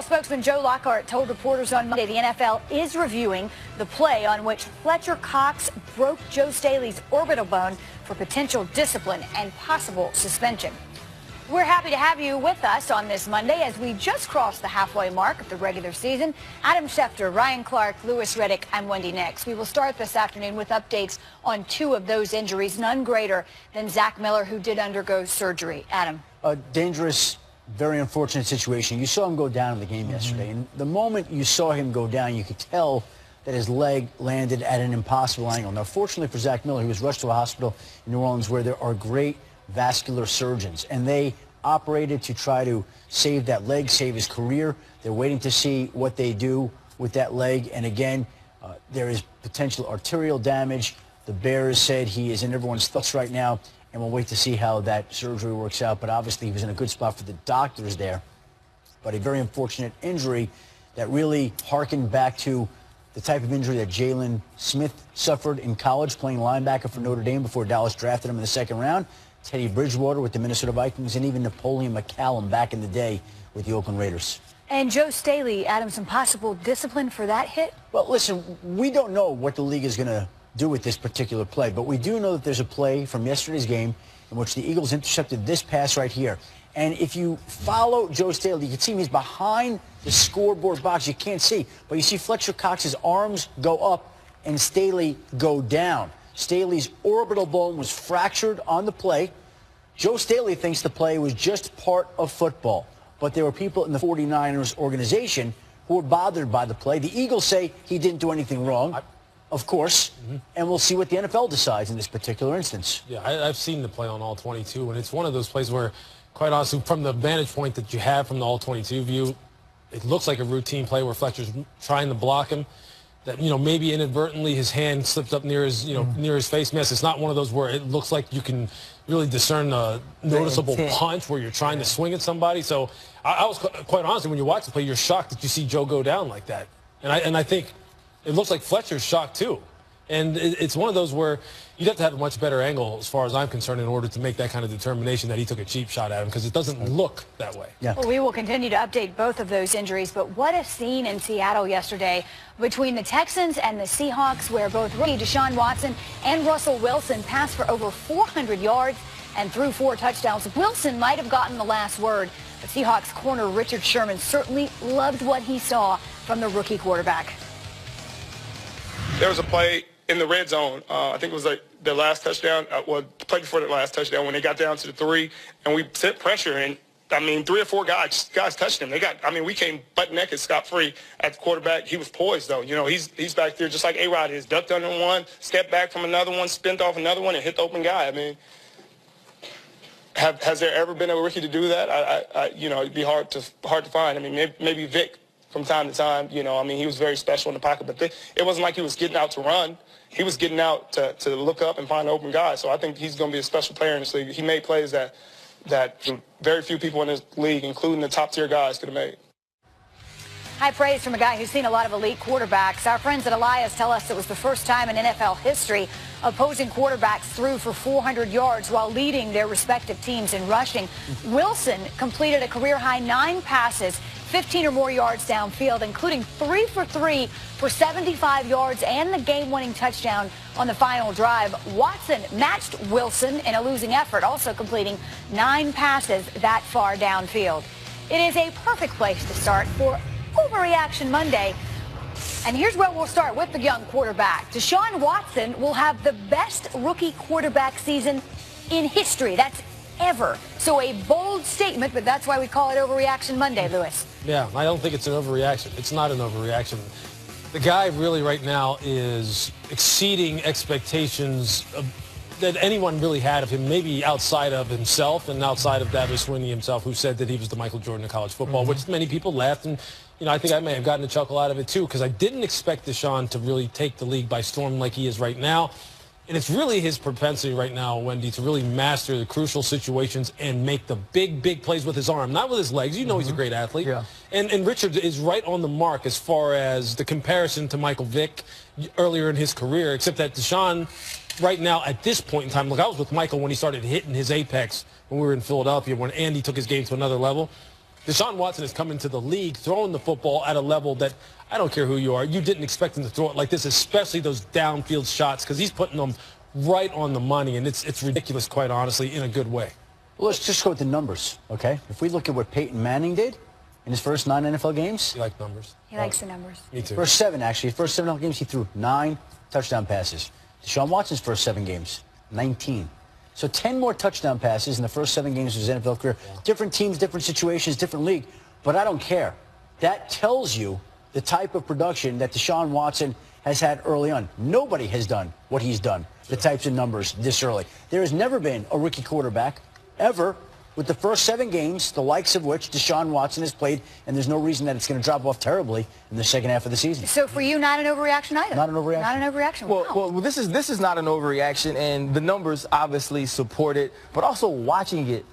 Spokesman Joe Lockhart told reporters on Monday the NFL is reviewing the play on which Fletcher Cox broke Joe Staley's orbital bone for potential discipline and possible suspension. We're happy to have you with us on this Monday as we just crossed the halfway mark of the regular season. Adam Schefter, Ryan Clark, Louis Riddick, I'm Wendy Nix. We will start this afternoon with updates on two of those injuries, none greater than Zach Miller, who did undergo surgery. Adam. A dangerous, very unfortunate situation. You saw him go down in the game yesterday, and the moment you saw him go down, you could tell that his leg landed at an impossible angle. Now, fortunately for Zach Miller, he was rushed to a hospital in New Orleans where there are great vascular surgeons, and they operated to try to save that leg, save his career. They're waiting to see what they do with that leg, and again, there is potential arterial damage. The Bears said he is in everyone's thoughts right now, and we'll wait to see how that surgery works out. But obviously, he was in a good spot for the doctors there. But a very unfortunate injury that really harkened back to the type of injury that Jalen Smith suffered in college, playing linebacker for Notre Dame before Dallas drafted him in the second round. Teddy Bridgewater with the Minnesota Vikings, and even Napoleon McCallum back in the day with the Oakland Raiders. And Joe Staley, Adam, some possible discipline for that hit? Well, listen, we don't know what the league is going to do with this particular play, but we do know that there's a play from yesterday's game in which the Eagles intercepted this pass right here. And if you follow Joe Staley, you can see him, he's behind the scoreboard box. You can't see, but you see Fletcher Cox's arms go up and Staley go down. Staley's orbital bone was fractured on the play. Joe Staley thinks the play was just part of football, but there were people in the 49ers organization who were bothered by the play. The Eagles say he didn't do anything wrong, of course, and we'll see what the NFL decides in this particular instance. Yeah, I've seen the play on all 22, and it's one of those plays where, quite honestly, from the vantage point that you have from the all 22 view, it looks like a routine play where Fletcher's trying to block him. That, maybe inadvertently his hand slipped up near his, near his face mask. It's not one of those where it looks like you can really discern a noticeable punch where you're trying to swing at somebody. So I was quite honestly, when you watch the play, you're shocked that you see Joe go down like that. And I think it looks like Fletcher's shocked too. And it's one of those where you'd have to have a much better angle, as far as I'm concerned, in order to make that kind of determination that he took a cheap shot at him, because it doesn't look that way. Yeah. Well, we will continue to update both of those injuries, but what a scene in Seattle yesterday between the Texans and the Seahawks, where both rookie Deshaun Watson and Russell Wilson passed for over 400 yards and threw 4 touchdowns. Wilson might have gotten the last word, but Seahawks corner Richard Sherman certainly loved what he saw from the rookie quarterback. There was a play in the red zone. I think it was like the last touchdown, the play before the last touchdown, when they got down to the 3, and we sent pressure, and 3 or 4 guys touched him. We came butt naked, scot-free at the quarterback. He was poised, though. He's back there just like A-Rod is. Ducked under one, stepped back from another one, spent off another one, and hit the open guy. Has there ever been a rookie to do that? It'd be hard to find. Maybe Vic from time to time. He was very special in the pocket, but it wasn't like he was getting out to run. He was getting out to look up and find an open guy. So I think he's going to be a special player in this league. He made plays that very few people in this league, including the top-tier guys, could have made. High praise from a guy who's seen a lot of elite quarterbacks. Our friends at Elias tell us it was the first time in NFL history opposing quarterbacks threw for 400 yards while leading their respective teams in rushing. Wilson completed a career-high 9 passes, 15 or more yards downfield, including 3 for 3 for 75 yards and the game-winning touchdown on the final drive. Watson matched Wilson in a losing effort, also completing 9 passes that far downfield. It is a perfect place to start for Overreaction Monday. And here's where we'll start with the young quarterback. Deshaun Watson will have the best rookie quarterback season in history. That's ever. So a bold statement, but that's why we call it Overreaction Monday, Louis. Yeah, I don't think it's an overreaction. It's not an overreaction. The guy really right now is exceeding expectations that anyone really had of him, maybe outside of himself and outside of Davis Swinney himself, who said that he was the Michael Jordan of college football, which many people laughed. And, I think I may have gotten a chuckle out of it, too, because I didn't expect Deshaun to really take the league by storm like he is right now. And it's really his propensity right now, Wendy, to really master the crucial situations and make the big plays with his arm, not with his legs. He's a great athlete. Yeah. And Richard is right on the mark as far as the comparison to Michael Vick earlier in his career, except that Deshaun right now at this point in time, look, I was with Michael when he started hitting his apex when we were in Philadelphia, when Andy took his game to another level. Deshaun Watson has come into the league throwing the football at a level that I don't care who you are. You didn't expect him to throw it like this, especially those downfield shots, because he's putting them right on the money, and it's ridiculous, quite honestly, in a good way. Well, let's just go with the numbers, okay? If we look at what Peyton Manning did in his first 9 NFL games. You like numbers? He likes the numbers. Me too. First 7, actually. First 7 NFL games, he threw 9 touchdown passes. Deshaun Watson's first 7 games, 19. So 10 more touchdown passes in the first 7 games of his NFL career. Yeah. Different teams, different situations, different league. But I don't care. That tells you the type of production that Deshaun Watson has had early on. Nobody has done what he's done, the types of numbers this early. There has never been a rookie quarterback ever with the first 7 games, the likes of which Deshaun Watson has played, and there's no reason that it's going to drop off terribly in the second half of the season. So for you, not an overreaction either? Not an overreaction. Not an overreaction. Wow. Well, this is not an overreaction, and the numbers obviously support it, but also watching it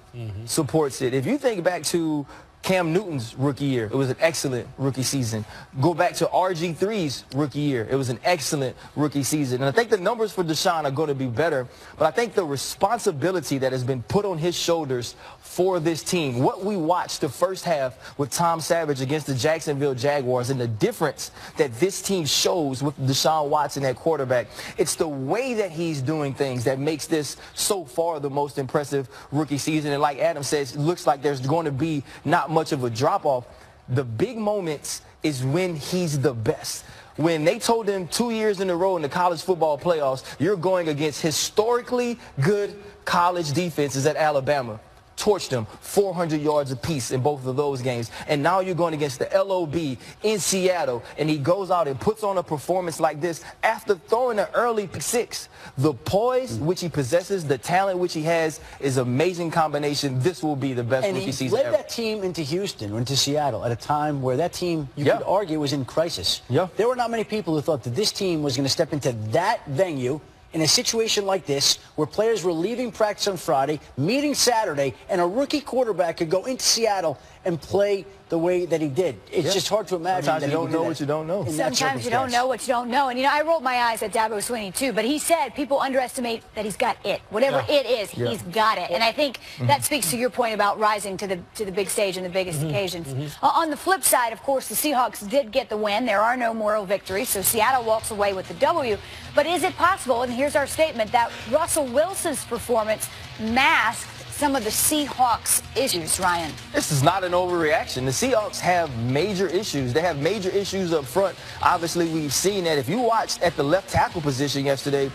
supports it. If you think back to Cam Newton's rookie year, it was an excellent rookie season. Go back to RG3's rookie year, it was an excellent rookie season. And I think the numbers for Deshaun are going to be better, but I think the responsibility that has been put on his shoulders for this team, what we watched the first half with Tom Savage against the Jacksonville Jaguars, and the difference that this team shows with Deshaun Watson at quarterback, it's the way that he's doing things that makes this so far the most impressive rookie season. And like Adam says, it looks like there's going to be not much of a drop-off. The big moments is when he's the best. When they told him 2 years in a row in the college football playoffs, you're going against historically good college defenses at Alabama. Torched them 400 yards apiece in both of those games. And now you're going against the LOB in Seattle, and he goes out and puts on a performance like this after throwing an early pick 6. The poise which he possesses, the talent which he has, is an amazing combination. This will be the best rookie season ever. And he led that team into Houston, or into Seattle, at a time where that team, you could argue, was in crisis. There were not many people who thought that this team was going to step into that venue in a situation like this, where players were leaving practice on Friday, meeting Saturday, and a rookie quarterback could go into Seattle and play the way that he did. It's just hard to imagine. Sometimes that you don't know what you don't know. Sometimes you don't know what you don't know. And, you know, I rolled my eyes at Dabo Swinney, too, but he said people underestimate that he's got it. Whatever it is, he's got it. And I think that speaks to your point about rising to the big stage and the biggest occasions. On the flip side, of course, the Seahawks did get the win. There are no moral victories, so Seattle walks away with the W. But is it possible, and here's our statement, that Russell Wilson's performance masked some of the Seahawks' issues, Ryan? This is not an overreaction. The Seahawks have major issues. They have major issues up front. Obviously, we've seen that. If you watched at the left tackle position yesterday,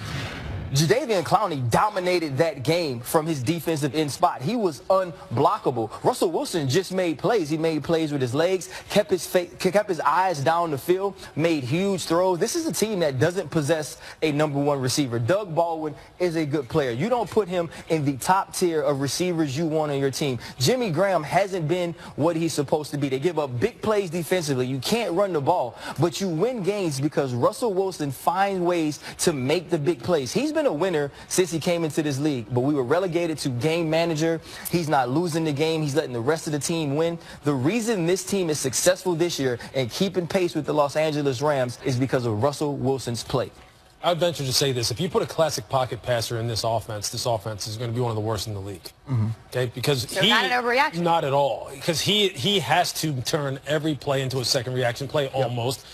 Jadeveon Clowney dominated that game from his defensive end spot. He was unblockable. Russell Wilson just made plays. He made plays with his legs, kept his eyes down the field, made huge throws. This is a team that doesn't possess a #1 receiver. Doug Baldwin is a good player. You don't put him in the top tier of receivers you want on your team. Jimmy Graham hasn't been what he's supposed to be. They give up big plays defensively. You can't run the ball, but you win games because Russell Wilson finds ways to make the big plays. He's been a winner since he came into this league, but we were relegated to game manager. He's not losing the game. He's letting the rest of the team win. The reason this team is successful this year and keeping pace with the Los Angeles Rams is because of Russell Wilson's play. I would venture to say this. If you put a classic pocket passer in this offense is going to be one of the worst in the league. Okay? Because so not an overreaction. Not at all. Because he has to turn every play into a second reaction play almost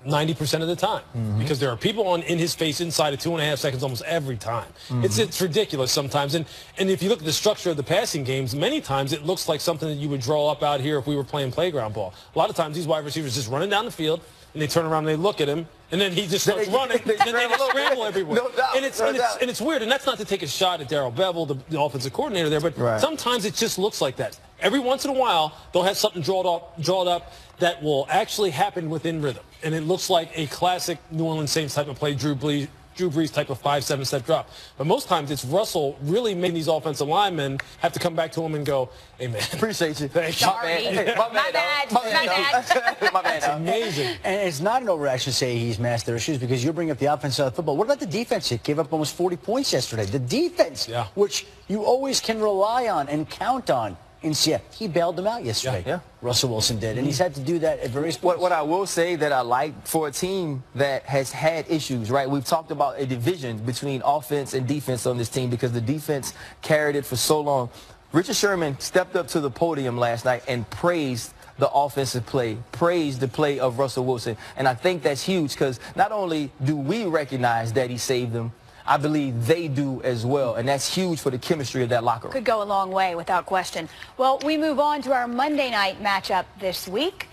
90% of the time, because there are people in his face inside of 2.5 seconds almost every time. It's ridiculous sometimes. And if you look at the structure of the passing games, many times it looks like something that you would draw up out here if we were playing playground ball. A lot of times these wide receivers just running down the field, and they turn around and they look at him, and then he just starts running, and then they just scramble everywhere. No doubt, and it's weird, and that's not to take a shot at Darrell Bevel, the offensive coordinator there, but sometimes it just looks like that. Every once in a while, they'll have something drawn up that will actually happen within rhythm, and it looks like a classic New Orleans Saints type of play, Drew Brees type of 5-7 step drop. But most times it's Russell really making these offensive linemen have to come back to him and go, hey, man. Appreciate you. Thank you. My bad. My bad. Amazing. And it's not an overreaction to say he's masked their issues, because you're bringing up the offense side of football. What about the defense? It gave up almost 40 points yesterday. The defense, which you always can rely on and count on in Seattle. He bailed them out yesterday. Russell Wilson did, and he's had to do that at various points. What I will say that I like for a team that has had issues, right? We've talked about a division between offense and defense on this team because the defense carried it for so long. Richard Sherman stepped up to the podium last night and praised the offensive play, praised the play of Russell Wilson. And I think that's huge because not only do we recognize that he saved them, I believe they do as well. And that's huge for the chemistry of that locker room. Could go a long way without question. Well, we move on to our Monday night matchup this week.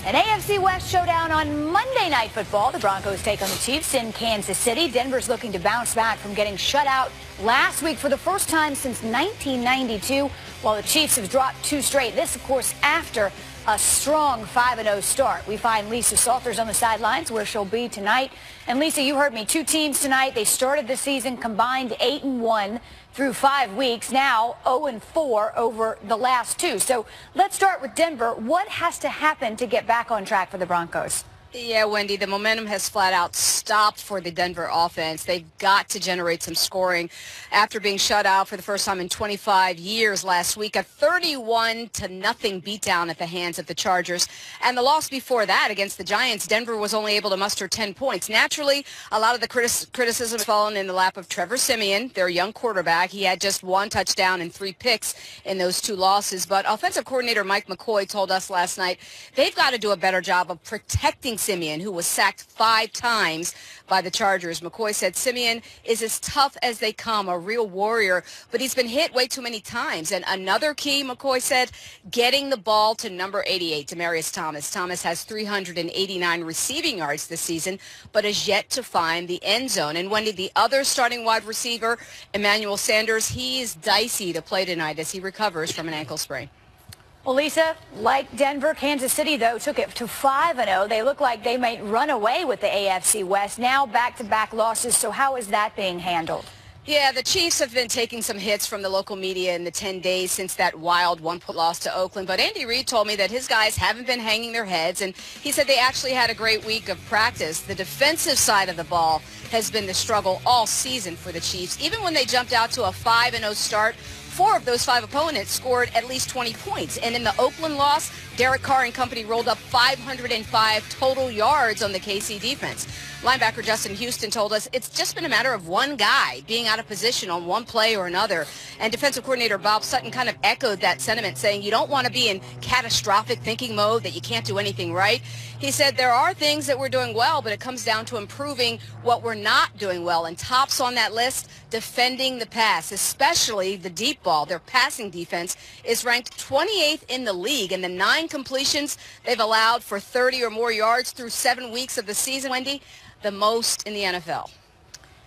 An AFC West showdown on Monday Night Football. The Broncos take on the Chiefs in Kansas City. Denver's looking to bounce back from getting shut out last week for the first time since 1992, while the Chiefs have dropped 2 straight. This, of course, after a strong 5-0 start. We find Lisa Salters on the sidelines where she'll be tonight. And Lisa, you heard me, 2 teams tonight. They started the season combined 8-1 through 5 weeks. Now 0-4 over the last 2. So let's start with Denver. What has to happen to get back on track for the Broncos? Yeah, Wendy, the momentum has flat out stopped for the Denver offense. They've got to generate some scoring after being shut out for the first time in 25 years last week. A 31-0 beatdown at the hands of the Chargers. And the loss before that against the Giants, Denver was only able to muster 10 points. Naturally, a lot of the criticism has fallen in the lap of Trevor Siemian, their young quarterback. He had just 1 touchdown and 3 picks in those 2 losses. But offensive coordinator Mike McCoy told us last night they've got to do a better job of protecting Siemian, who was sacked 5 times by the Chargers. McCoy said Siemian is as tough as they come, a real warrior, but he's been hit way too many times. And another key, McCoy said, getting the ball to number 88, Demaryius Thomas. Thomas has 389 receiving yards this season, but has yet to find the end zone. And Wendy, the other starting wide receiver, Emmanuel Sanders, he is dicey to play tonight as he recovers from an ankle sprain. Well, Lisa, like Denver, Kansas City, though, took it to 5-0. They look like they might run away with the AFC West. Now back-to-back losses. So how is that being handled? Yeah, the Chiefs have been taking some hits from the local media in the 10 days since that wild 1-point loss to Oakland. But Andy Reid told me that his guys haven't been hanging their heads, and he said they actually had a great week of practice. The defensive side of the ball has been the struggle all season for the Chiefs. Even when they jumped out to a 5-0 start, 4 of those 5 opponents scored at least 20 points. And in the Oakland loss, Derek Carr and company rolled up 505 total yards on the KC defense. Linebacker Justin Houston told us it's just been a matter of one guy being out of position on one play or another. And defensive coordinator Bob Sutton kind of echoed that sentiment, saying you don't want to be in catastrophic thinking mode that you can't do anything right. He said there are things that we're doing well, but it comes down to improving what we're not doing well. And tops on that list, defending the pass, especially the deep ball. Their passing defense is ranked 28th in the league, and the 9 completions they've allowed for 30 or more yards through 7 weeks of the season, Wendy, the most in the NFL.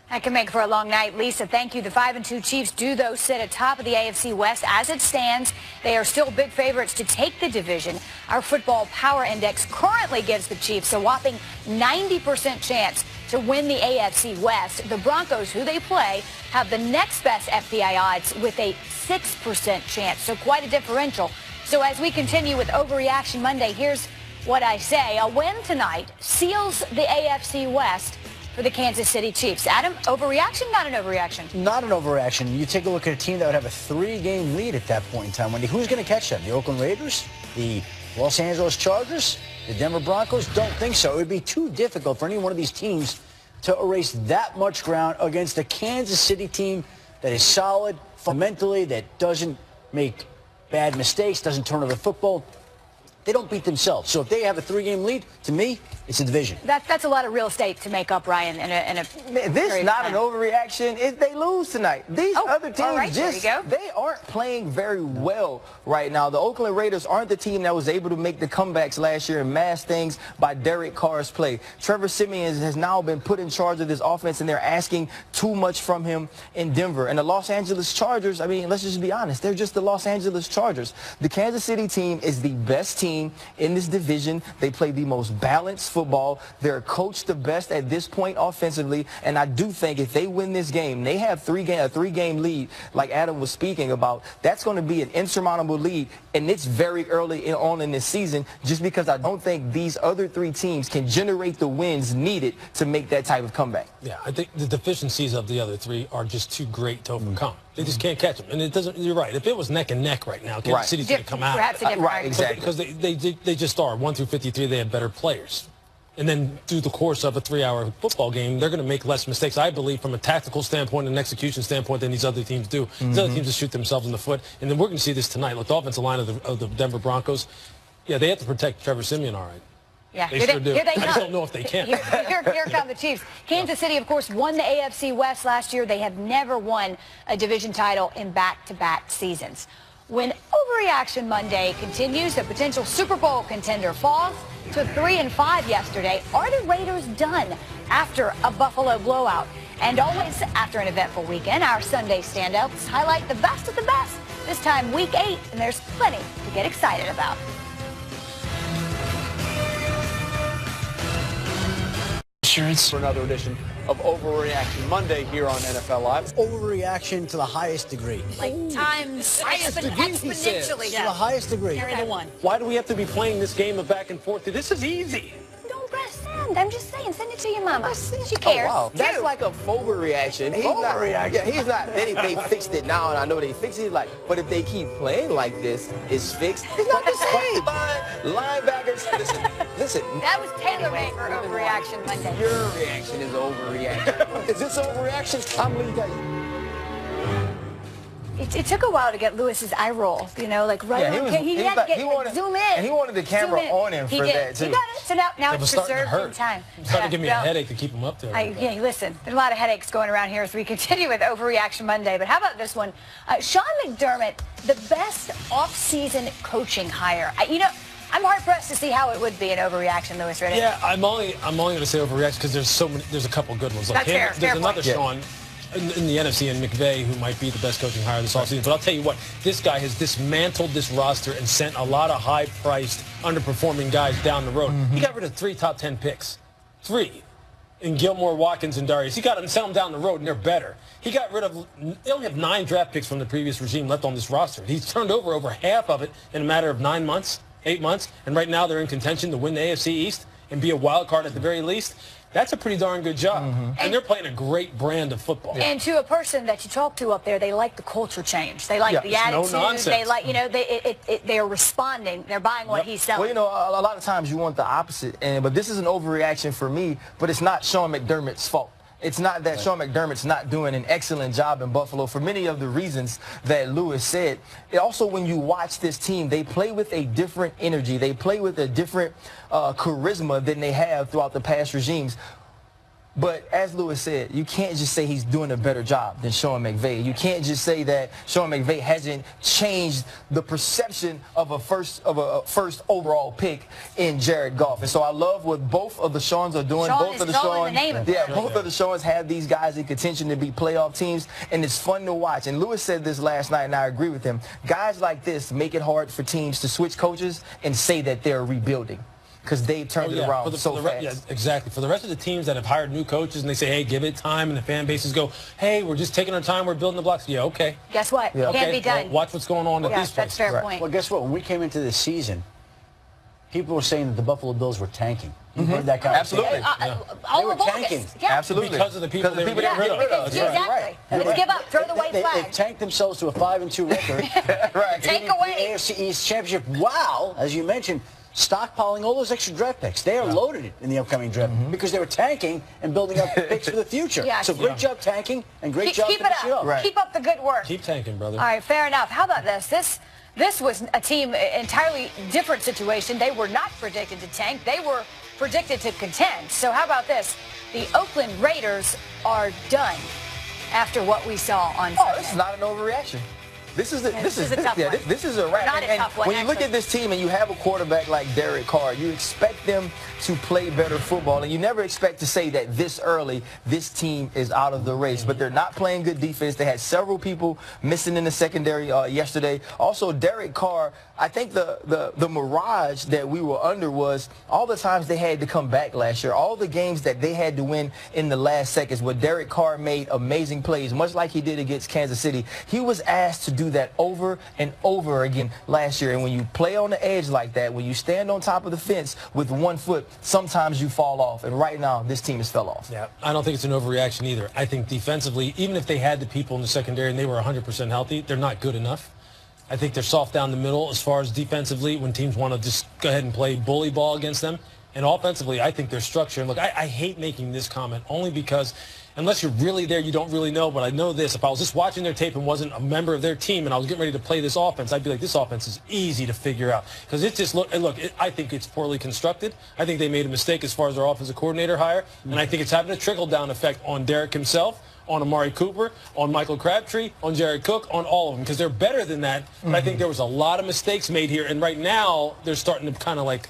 That can make for a long night. Lisa, thank you. The 5-2 Chiefs do, though, sit atop of the AFC West. As it stands, they are still big favorites to take the division. Our football power index currently gives the Chiefs a whopping 90% chance to win the AFC West. The Broncos, who they play, have the next best FPI odds with a 6% chance, so quite a differential. So as we continue with Overreaction Monday, here's what I say. A win tonight seals the AFC West for the Kansas City Chiefs. Adam, overreaction? Not an overreaction. Not an overreaction. You take a look at a team that would have a 3-game lead at that point in time, Wendy. Who's going to catch them? The Oakland Raiders? The Los Angeles Chargers? The Denver Broncos? Don't think so. It would be too difficult for any one of these teams to erase that much ground against a Kansas City team that is solid fundamentally, that doesn't make bad mistakes, doesn't turn over the football. They don't beat themselves. So if they have a 3-game lead, to me, it's a division. That's a lot of real estate to make up, Ryan. This is not an overreaction. They lose tonight. These other teams they aren't playing very well right now. The Oakland Raiders aren't the team that was able to make the comebacks last year and mask things by Derek Carr's play. Trevor Siemian has now been put in charge of this offense, and they're asking too much from him in Denver. And the Los Angeles Chargers, I mean, let's just be honest, they're just the Los Angeles Chargers. The Kansas City team is the best team in this division. They play the most balanced football. They're coached the best at this point offensively, and I do think if they win this game, they have a 3-game lead like Adam was speaking about. That's going to be an insurmountable lead, and it's very early on in this season, just because I don't think these other 3 teams can generate the wins needed to make that type of comeback. Yeah, I think the deficiencies of the other 3 are just too great to overcome. They just can't catch them, and it doesn't. You're right. If it was neck and neck right now, Kansas City's going to come out. Perhaps a different right, exactly. Because they just are 1 through 53. They have better players. And then through the course of a 3-hour football game, they're going to make less mistakes, I believe, from a tactical standpoint and an execution standpoint than these other teams do. These other teams just shoot themselves in the foot. And then we're going to see this tonight. Look, the offensive line of the Denver Broncos, yeah, they have to protect Trevor Siemian all right. Yeah, They sure do. Here they I just don't know if they can. Here come the Chiefs. Kansas City, of course, won the AFC West last year. They have never won a division title in back-to-back seasons. When Overreaction Monday continues, a potential Super Bowl contender falls to 3-5 yesterday. Are the Raiders done after a Buffalo blowout? And always after an eventful weekend, our Sunday stand-ups highlight the best of the best. This time, Week 8, and there's plenty to get excited about. For another edition of Overreaction Monday here on NFL Live. Overreaction to the highest degree. Like times exponentially. To the highest degree. Carry the one. Why do we have to be playing this game of back and forth? This is easy. Don't press send. I'm just saying, send it to your mama. She cares. Oh, wow. That's Cute. like a overreaction. He's not. Yeah, he's not. They fixed it now, and I know they fixed it. Like, but if they keep playing like this, it's fixed. It's not the same. Linebackers. Listen. That was tailor-made for Overreaction Monday. Your reaction is overreaction. Is this overreaction? I'm leaving you. It took a while to get Lewis's eye roll, you know, like right on. He had to get zoom in. And he wanted the camera on him for that, too. He got it. So now it's preserved in time. It's starting to give me a headache to keep him up there. Yeah, listen, there's a lot of headaches going around here as we continue with Overreaction Monday. But how about this one? Sean McDermott, the best off-season coaching hire. I'm hard-pressed to see how it would be an overreaction, Lewis Riddick. Yeah, I'm only going to say overreaction because there's a couple good ones. Like That's fair. There's another point. Sean in the NFC and McVay who might be the best coaching hire this offseason. But I'll tell you what, this guy has dismantled this roster and sent a lot of high-priced, underperforming guys down the road. He got rid of 3 top 10 picks. 3. In Gilmore, Watkins, and Darius. He got them, sent them down the road, and they're better. He got rid of, they only have 9 draft picks from the previous regime left on this roster. He's turned over half of it in a matter of 9 months. 8 months, and right now they're in contention to win the AFC East and be a wild card at the very least. That's a pretty darn good job. And they're playing a great brand of football. And to a person that you talk to up there, they like the culture change. They like the attitude. No nonsense. They like, they're responding. They're buying what he's selling. Well, a lot of times you want the opposite, but this is an overreaction for me, but it's not Sean McDermott's fault. It's not that Sean McDermott's not doing an excellent job in Buffalo for many of the reasons that Lewis said. Also, when you watch this team, they play with a different energy. They play with a different charisma than they have throughout the past regimes. But as Lewis said, you can't just say he's doing a better job than Sean McVay. You can't just say that Sean McVay hasn't changed the perception of a first overall pick in Jared Goff. And so I love what both of the Seans are doing. Both of the Seans have these guys in contention to be playoff teams, and it's fun to watch. And Lewis said this last night, and I agree with him. Guys like this make it hard for teams to switch coaches and say that they're rebuilding, because they've turned it around so fast. Yeah, exactly. For the rest of the teams that have hired new coaches and they say, hey, give it time, and the fan bases go, hey, we're just taking our time, we're building the blocks. Yeah, okay. Guess what? Yeah. Can't be done. Well, watch what's going on at these places. That's a fair point. Well, guess what? When we came into this season, people were saying that the Buffalo Bills were tanking. You heard that conversation? Absolutely. All They were of August. tanking. Yeah. Absolutely. Because of the people they were getting rid of. Exactly. Let's give up. Throw the white They flag. tanked themselves to a 5-2 record. Right. Take The away. AFC East Championship, while, as you mentioned, stockpiling all those extra draft picks. They are loaded in the upcoming draft because they were tanking and building up picks for the future. Yeah. So great job tanking and great job Keep it finishing up. up. Right. Keep up the good work. Keep tanking, brother. All right, fair enough. How about this? This was a team entirely different situation. They were not predicted to tank. They were predicted to contend. So how about this? The Oakland Raiders are done after what we saw on Sunday. This is not an overreaction. This is a tough one. This is a wrap. Not a tough one, when you look actually. at this team and you have a quarterback like Derek Carr, you expect them to play better football, and you never expect to say that this early this team is out of the race. But they're not playing good defense. They had several people missing in the secondary yesterday. Also, Derek Carr, I think the mirage that we were under was all the times they had to come back last year, all the games that they had to win in the last seconds where Derek Carr made amazing plays, much like he did against Kansas City. He was asked to do that over and over again last year. And when you play on the edge like that, when you stand on top of the fence with one foot, sometimes you fall off. And right now, this team has fell off. Yeah, I don't think it's an overreaction either. I think defensively, even if they had the people in the secondary and they were 100% healthy, they're not good enough. I think they're soft down the middle as far as defensively when teams want to just go ahead and play bully ball against them. And offensively, I think their structure, and look, I hate making this comment only because unless you're really there, you don't really know. But I know this. If I was just watching their tape and wasn't a member of their team and I was getting ready to play this offense, I'd be like, this offense is easy to figure out. Because it's just, I think it's poorly constructed. I think they made a mistake as far as their offensive coordinator hire. And I think it's having a trickle-down effect on Derek himself, on Amari Cooper, on Michael Crabtree, on Jared Cook, on all of them. Because they're better than that. But I think there was a lot of mistakes made here. And right now, they're starting to kind of like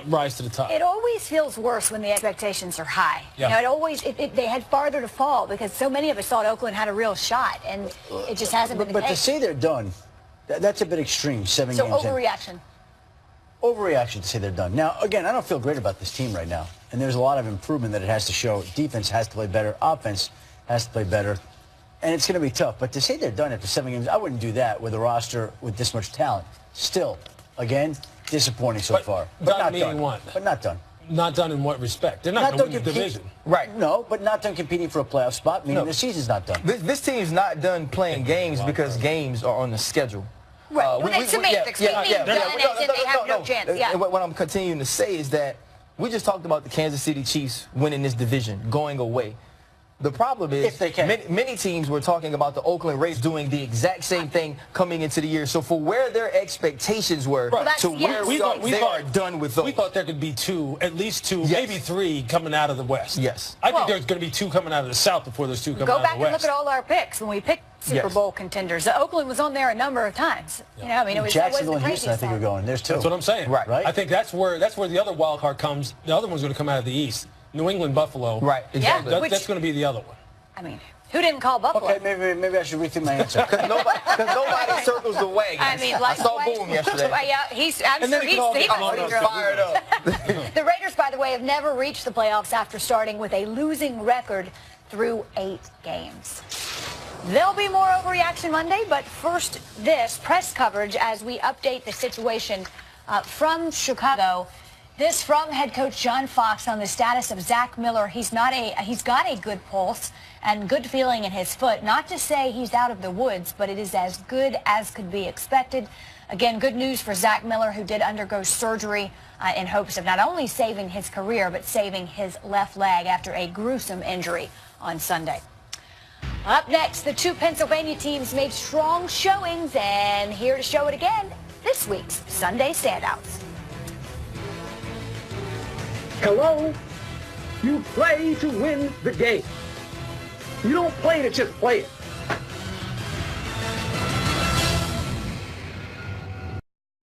rise to the top. It always feels worse when the expectations are high. Yeah. You know, they had farther to fall because so many of us thought Oakland had a real shot, and it just hasn't been the case. But to say they're done, that's a bit extreme, 7 games in. So overreaction. Overreaction to say they're done. Now, again, I don't feel great about this team right now, and there's a lot of improvement that it has to show. Defense has to play better. Offense has to play better, and it's going to be tough. But to say they're done after 7 games, I wouldn't do that with a roster with this much talent. Still, again, disappointing so far. But not done. What? But not done. Not done in what respect? They're not going to win the division. Right. No, but not done competing for a playoff spot, meaning the season's not done. This team's not done playing games because games are on the schedule. Right. It's semantics. We mean done as in they have no chance. Yeah. And what I'm continuing to say is that we just talked about the Kansas City Chiefs winning this division, going away. The problem is if they can. Many teams were talking about the Oakland Raiders doing the exact same thing coming into the year. So for where their expectations were to where we are done with those. We thought there could be at least two, maybe 3 coming out of the West. Yes. I think there's going to be 2 coming out of the South before there's 2 coming out of the West. Go back and look at all our picks when we picked Super Bowl contenders. Oakland was on there a number of times. You know, I mean, it was Jacksonville and Houston, I think, are going. There's 2. That's what I'm saying. Right. I think that's where the other wild card comes. The other one's going to come out of the East. New England, Buffalo. Right. Exactly. That's going to be the other one. I mean, who didn't call Buffalo? Okay, maybe I should rethink my answer. Because nobody circles the wagon. I mean, I saw Boom yesterday. Yeah, I'm sure he's fired up. The Raiders, by the way, have never reached the playoffs after starting with a losing record through 8 games. There'll be more overreaction Monday, but first this press coverage as we update the situation from Chicago. This from head coach John Fox on the status of Zach Miller. He's got a good pulse and good feeling in his foot. Not to say he's out of the woods, but it is as good as could be expected. Again, good news for Zach Miller, who did undergo surgery in hopes of not only saving his career, but saving his left leg after a gruesome injury on Sunday. Up next, the 2 Pennsylvania teams made strong showings, and here to show it again, this week's Sunday Standouts. Hello? You play to win the game. You don't play to just play it.